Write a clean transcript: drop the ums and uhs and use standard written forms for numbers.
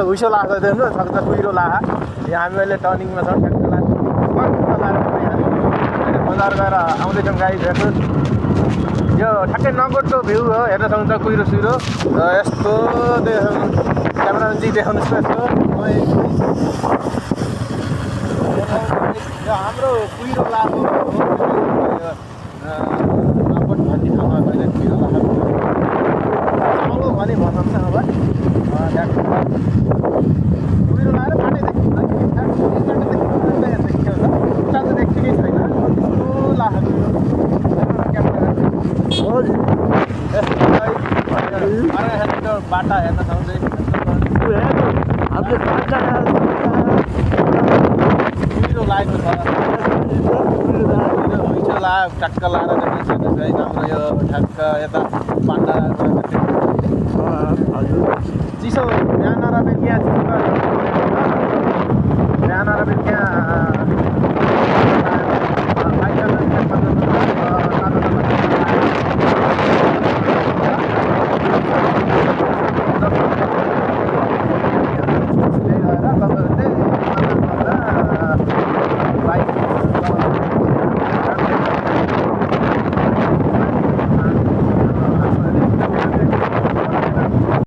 हुइसो लाग्छ देख्नु सक्छ कुहिरो ला यहाँ हामी अहिले टर्निङमा छौँ ठ्याक्क बजार गएर आउँदैछौँ गाई हेर्नु यो ठ्याक्कै नगोटको भ्यू हो हेर्न सक्नुहुन्छ कुहिरो सुहिरो र यस्तो क्यामेराम्यानजी देखाउनुहोस् न यस्तो हाम्रो कुहिरो लाको नगोट भन्ने ठाउँमा अहिले कुहिरो लाको चलो भने भन्छ अब कुहिरो लाएर बाटै देखिन्छ उता त देखिनै छैन यस्तो लाखो बाटा हेर्न सक्दै कुहिरो लागेको छ ठ्याक्क लाएर देखिन्छ है हाम्रो यो ठ्याक्क यता पाण्डा चिसो बिहान र बेलुका चिसो